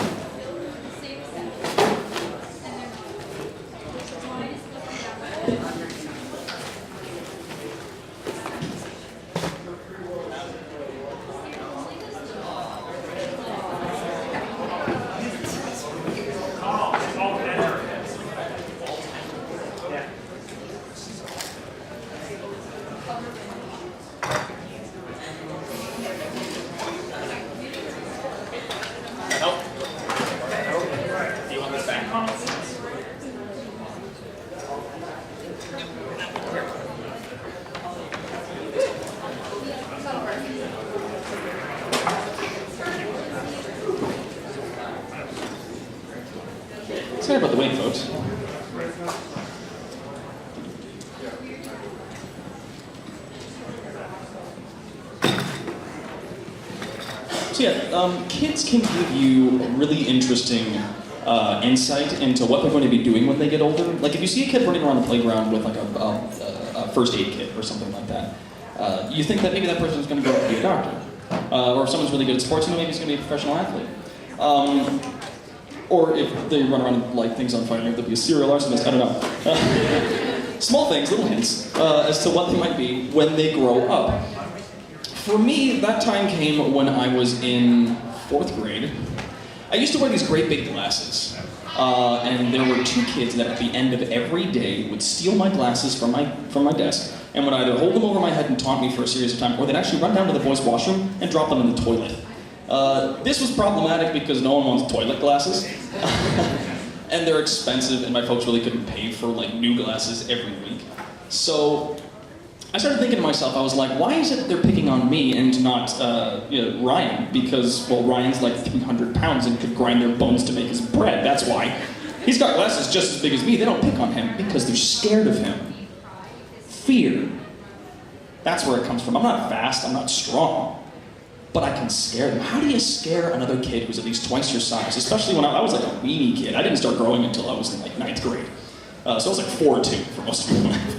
Speaker 1: Sorry about the wait, folks. So yeah, kids can give you really interesting insight into what they're going to be doing when they get older. Like if you see a kid running around the playground with like a first aid kit or something like that, you think that maybe that person is going to grow up to be a doctor. Or if someone's really good at sports, maybe he's going to be a professional athlete. Or if they run around and light things on fire, maybe they'll be a serial arsonist, I don't know. Small things, little hints, as to what they might be when they grow up. For me, that time came when I was in 4th grade. I used to wear these great big glasses. And there were 2 kids that at the end of every day would steal my glasses from my desk and would either hold them over my head and taunt me for a series of time, or they'd actually run down to the boys' washroom and drop them in the toilet. This was problematic because no one wants toilet glasses. And they're expensive, and my folks really couldn't pay for like new glasses every week. So I started thinking to myself, I was like, why is it that they're picking on me and not Ryan? Because, well, Ryan's like 300 pounds and could grind their bones to make his bread. That's why. He's got glasses just as big as me. They don't pick on him because they're scared of him. Fear. That's where it comes from. I'm not fast, I'm not strong. But I can scare them. How do you scare another kid who's at least twice your size? Especially when I was like a weenie kid. I didn't start growing until I was in like 9th grade. So I was like 4'2" for most of my life.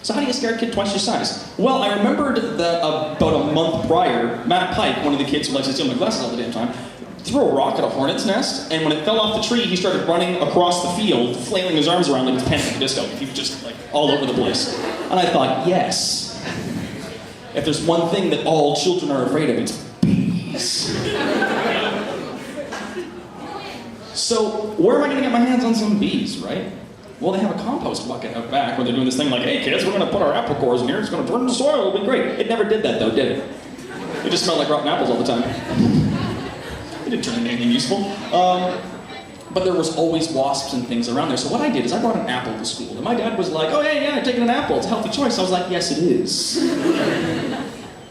Speaker 1: So how do you scare a kid twice your size? Well, I remembered that about a month prior, Matt Pike, one of the kids who likes to steal my glasses all the damn time, threw a rock at a hornet's nest, and when it fell off the tree, he started running across the field, flailing his arms around like it's Panic at the Disco. He was just like all over the place. And I thought, yes. If there's one thing that all children are afraid of, it's bees. So, where am I going to get my hands on some bees, right? Well, they have a compost bucket out back where they're doing this thing like, hey kids, we're going to put our apple cores in here, it's going to turn into soil, it'll be great. It never did that though, did it? It just smelled like rotten apples all the time. It didn't turn into anything useful. But there was always wasps and things around there. So what I did is I brought an apple to school. And my dad was like, oh hey, yeah, taking an apple, it's a healthy choice. I was like, yes it is.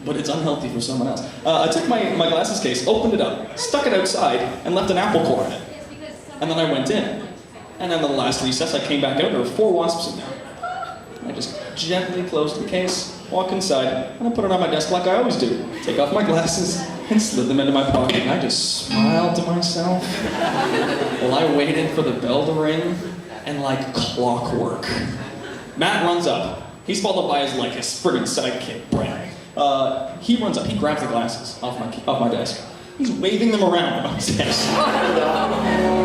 Speaker 1: But it's unhealthy for someone else. I took my glasses case, opened it up, stuck it outside, and left an apple core in it. And then I went in. And then the last recess, I came back out, there were 4 wasps in there. And I just gently closed the case, walk inside, and I put it on my desk like I always do. Take off my glasses, and slid them into my pocket, and I just smiled to myself while I waited for the bell to ring, and like clockwork, Matt runs up. He's followed by his friggin' sidekick, Brent. He runs up, he grabs the glasses off my desk. He's waving them around on his desk.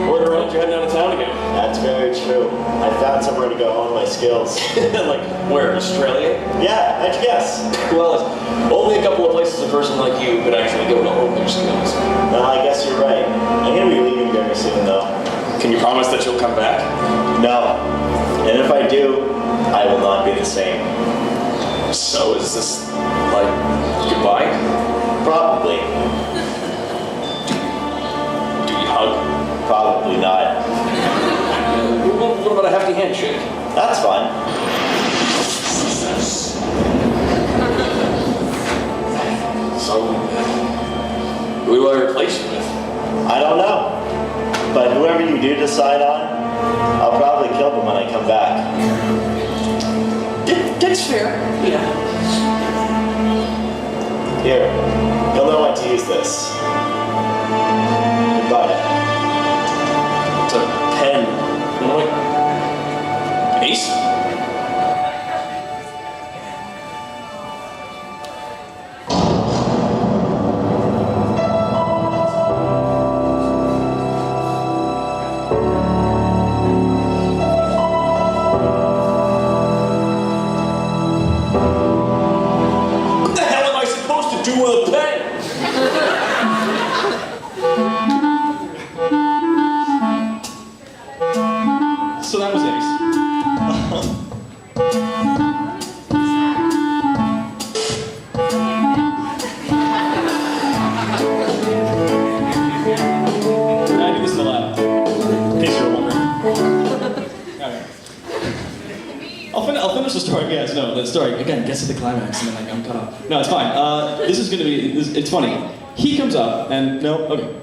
Speaker 8: Order up, you're heading out of town again. That's very true. I found somewhere to go hone my skills.
Speaker 9: Like, where, Australia?
Speaker 8: Yeah, how'd you guess?
Speaker 9: Well, only a couple of places a person like you could actually go to hone their skills.
Speaker 8: I guess you're right. I'm gonna be leaving very soon, though.
Speaker 9: Can you promise that you'll come back?
Speaker 8: No. And if I do, I will not be the same.
Speaker 9: So is this, like, goodbye?
Speaker 8: Probably.
Speaker 9: Do we hug?
Speaker 8: Probably not.
Speaker 9: What about a hefty handshake?
Speaker 8: That's fine.
Speaker 9: So, who do I replace you with?
Speaker 8: I don't know. But whoever you do decide on, I'll probably kill them when I come back.
Speaker 9: That's fair. Yeah.
Speaker 8: Here, you'll know when to use this. Goodbye.
Speaker 9: It's a pen. Like, ace? What the hell am I supposed to do with a pen?
Speaker 1: So that was Ace. I do this in the lab, in case you're wondering. Okay. I'll finish the story, yes, no, the story. Again, gets to the climax and then I'm cut off. No, it's fine. This is gonna be, it's funny. He comes up and, no, okay.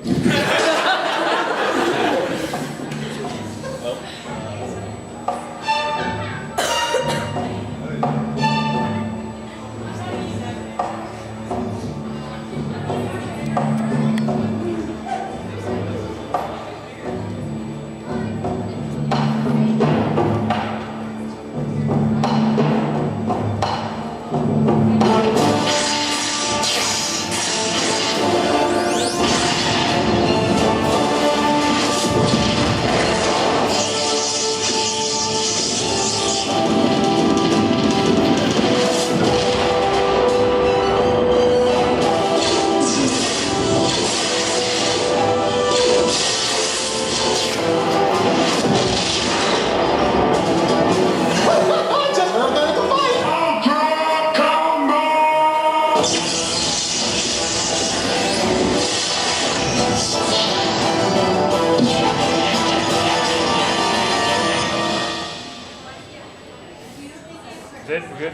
Speaker 2: We're good?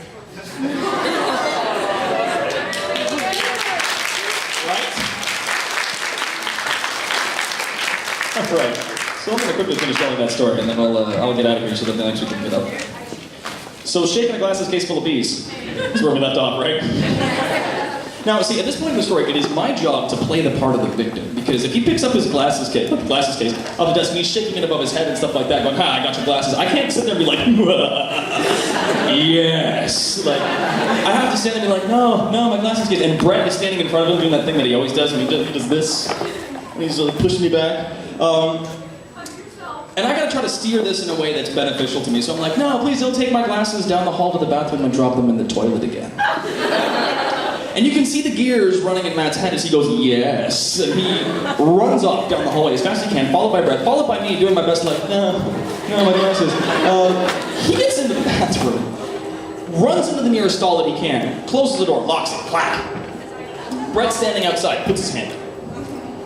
Speaker 1: Alright, so I'm going to quickly finish telling that story and then I'll get out of here so that the next week can get up. So shaking a glasses case full of bees is where we left off, right? Now, see, at this point in the story, it is my job to play the part of the victim, because if he picks up his glasses case off the desk and he's shaking it above his head and stuff like that, going, "Ha, I got your glasses," I can't sit there and be like, yes. Like, I have to stand there and be like, no, my glasses case. And Brett is standing in front of him doing that thing that he always does, and he does this, and he's like pushing me back. And I gotta try to steer this in a way that's beneficial to me, so I'm like, no, please don't take my glasses down the hall to the bathroom and drop them in the toilet again. And you can see the gears running in Matt's head as he goes, yes. And he runs off down the hallway as fast as he can, followed by Brett, followed by me doing my best, like, no, my glasses. He gets into the bathroom, runs into the nearest stall that he can, closes the door, locks it, clack. Brett's standing outside, puts his hand up.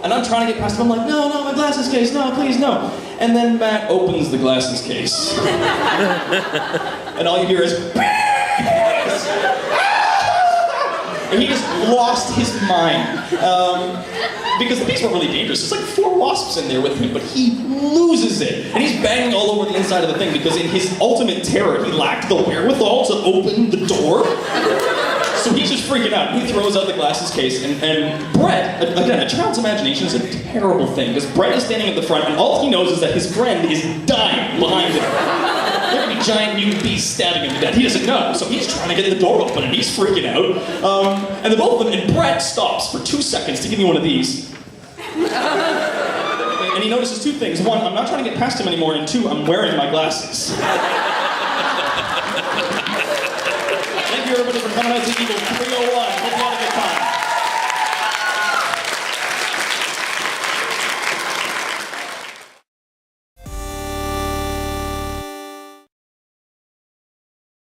Speaker 1: And I'm trying to get past him, I'm like, no, my glasses case, no, please, no. And then Matt opens the glasses case. And all you hear is, and he just lost his mind. Because the bees were really dangerous. There's like 4 wasps in there with him, but he loses it. And he's banging all over the inside of the thing because in his ultimate terror, he lacked the wherewithal to open the door. So he's just freaking out. He throws out the glasses case, and Brett, again, a child's imagination is a terrible thing, because Brett is standing at the front, and all he knows is that his friend is dying behind him. There could be giant mutant bees stabbing him to death. He doesn't know, so he's trying to get the door open, and he's freaking out. And the both of them, and Brett stops for 2 seconds to give me one of these. And he notices 2 things. 1, I'm not trying to get past him anymore, and 2, I'm wearing my glasses. Thank you, everybody, for coming out to Evil 301.